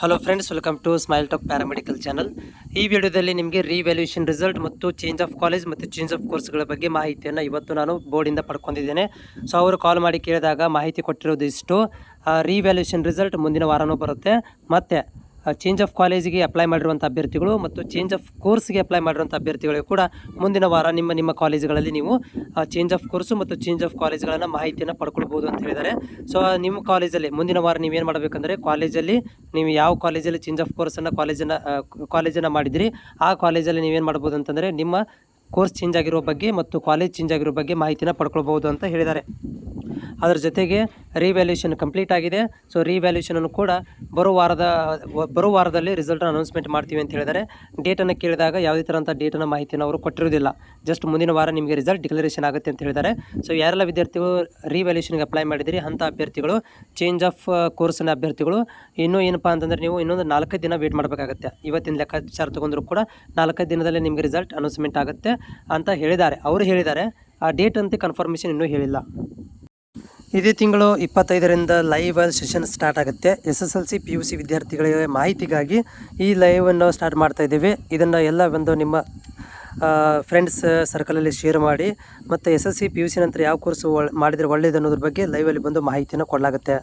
Hello friends, welcome to smile talk paramedical channel. ಈ ವಿಡಿಯೋದಲ್ಲಿ ನಿಮಗೆ ರಿವ್ಯಾಲ್ಯೂಯೇಷನ್ ರಿಸಲ್ಟ್ ಮತ್ತು ಚೇಂಜ್ ಆಫ್ ಕಾಲೇಜ್ ಮತ್ತು ಚೇಂಜ್ ಆಫ್ ಕೋರ್ಸ್ಗಳ ಬಗ್ಗೆ ಮಾಹಿತಿಯನ್ನು ಇವತ್ತು ನಾನು ಬೋರ್ಡಿಂದ ಪಡ್ಕೊಂಡಿದ್ದೇನೆ. ಸೊ ಅವರು ಕಾಲ್ ಮಾಡಿ ಕೇಳಿದಾಗ ಮಾಹಿತಿ ಕೊಟ್ಟಿರೋದು ಇಷ್ಟು. ರಿವ್ಯಾಲ್ಯೂಯೇಷನ್ ರಿಸಲ್ಟ್ ಮುಂದಿನ ವಾರನೂ ಬರುತ್ತೆ. ಮತ್ತು ಚೇಂಜ್ ಆಫ್ ಕಾಲೇಜಿಗೆ ಅಪ್ಲೈ ಮಾಡಿರುವಂಥ ಅಭ್ಯರ್ಥಿಗಳು ಮತ್ತು ಚೇಂಜ್ ಆಫ್ ಕೋರ್ಸ್ಗೆ ಅಪ್ಲೈ ಮಾಡಿರುವಂಥ ಅಭ್ಯರ್ಥಿಗಳಿಗೂ ಕೂಡ ಮುಂದಿನ ವಾರ ನಿಮ್ಮ ಕಾಲೇಜುಗಳಲ್ಲಿ ನೀವು ಚೇಂಜ್ ಆಫ್ ಕೋರ್ಸು ಮತ್ತು ಚೇಂಜ್ ಆಫ್ ಕಾಲೇಜ್ಗಳನ್ನು ಮಾಹಿತಿಯನ್ನು ಪಡ್ಕೊಳ್ಬೋದು ಅಂತ ಹೇಳಿದ್ದಾರೆ. ಸೊ ನಿಮ್ಮ ಕಾಲೇಜಲ್ಲಿ ಮುಂದಿನ ವಾರ ನೀವೇನು ಮಾಡಬೇಕಂದ್ರೆ, ಕಾಲೇಜಲ್ಲಿ ನೀವು ಯಾವ ಕಾಲೇಜಲ್ಲಿ ಚೇಂಜ್ ಆಫ್ ಕೋರ್ಸನ್ನು ಕಾಲೇಜನ್ನು ಮಾಡಿದಿರಿ ಆ ಕಾಲೇಜಲ್ಲಿ ನೀವೇನು ಮಾಡ್ಬೋದು ಅಂತಂದರೆ ನಿಮ್ಮ ಕೋರ್ಸ್ ಚೇಂಜ್ ಆಗಿರೋ ಬಗ್ಗೆ ಮತ್ತು ಕಾಲೇಜ್ ಚೇಂಜ್ ಆಗಿರೋ ಬಗ್ಗೆ ಮಾಹಿತಿನ ಪಡ್ಕೊಳ್ಬೋದು ಅಂತ ಹೇಳಿದ್ದಾರೆ. ಅದರ ಜೊತೆಗೆ ರಿವ್ಯಾಲ್ಯೂಯೇಷನ್ ಕಂಪ್ಲೀಟ್ ಆಗಿದೆ. ಸೊ ರಿವ್ಯಾಲ್ಯೂಯೇಷನನ್ನು ಕೂಡ ಬರೋ ವಾರದಲ್ಲಿ ರಿಸಲ್ಟನ್ನು ಅನೌನ್ಸ್ಮೆಂಟ್ ಮಾಡ್ತೀವಿ ಅಂತ ಹೇಳಿದ್ದಾರೆ. ಡೇಟನ್ನು ಕೇಳಿದಾಗ ಯಾವುದೇ ಥರಂಥ ಡೇಟನ್ನು ಮಾಹಿತಿಯನ್ನು ಅವರು ಕೊಟ್ಟಿರೋದಿಲ್ಲ. ಜಸ್ಟ್ ಮುಂದಿನ ವಾರ ನಿಮಗೆ ರಿಸಲ್ಟ್ ಡಿಕ್ಲರೇಷನ್ ಆಗುತ್ತೆ ಅಂತ ಹೇಳಿದ್ದಾರೆ. ಸೊ ಯಾರೆಲ್ಲ ವಿದ್ಯಾರ್ಥಿಗಳು ರಿವ್ಯಾಲ್ಯೂಯೇಷನ್ಗೆ ಅಪ್ಲೈ ಮಾಡಿದಿರಿ ಅಂಥ ಅಭ್ಯರ್ಥಿಗಳು, ಚೇಂಜ್ ಆಫ್ ಕೋರ್ಸ್ನ ಅಭ್ಯರ್ಥಿಗಳು ಇನ್ನೂ ಏನಪ್ಪ ಅಂತಂದರೆ ನೀವು ಇನ್ನೊಂದು 4 ದಿನ ವೇಟ್ ಮಾಡಬೇಕಾಗುತ್ತೆ. ಇವತ್ತಿನ ಲೆಕ್ಕಾಚಾರ ತೊಗೊಂಡ್ರು ಕೂಡ 4 ದಿನದಲ್ಲೇ ನಿಮಗೆ ರಿಸಲ್ಟ್ ಅನೌನ್ಸ್ಮೆಂಟ್ ಆಗುತ್ತೆ ಅಂತ ಹೇಳಿದ್ದಾರೆ. ಅವರು ಹೇಳಿದ್ದಾರೆ. ಆ ಡೇಟ್ ಅಂತ ಕನ್ಫರ್ಮೇಷನ್ ಇನ್ನೂ ಹೇಳಿಲ್ಲ. ಇದೇ ತಿಂಗಳು 25ರಿಂದ ಲೈವ್ ಸೆಷನ್ ಸ್ಟಾರ್ಟ್ ಆಗುತ್ತೆ. SSLC PUC ವಿದ್ಯಾರ್ಥಿಗಳಿಗೆ ಮಾಹಿತಿಗಾಗಿ ಈ ಲೈವನ್ನು ಸ್ಟಾರ್ಟ್ ಮಾಡ್ತಾ ಇದ್ದೀವಿ. ಇದನ್ನು ಎಲ್ಲ ನಿಮ್ಮ ಫ್ರೆಂಡ್ಸ್ ಸರ್ಕಲಲ್ಲಿ ಶೇರ್ ಮಾಡಿ. ಮತ್ತು SSLC PUC ನಂತರ ಯಾವ ಕೋರ್ಸು ಮಾಡಿದರೆ ಒಳ್ಳೆಯದು ಅನ್ನೋದ್ರ ಬಗ್ಗೆ ಲೈವಲ್ಲಿ ಬಂದು ಮಾಹಿತಿಯನ್ನು ಕೊಡಲಾಗುತ್ತೆ.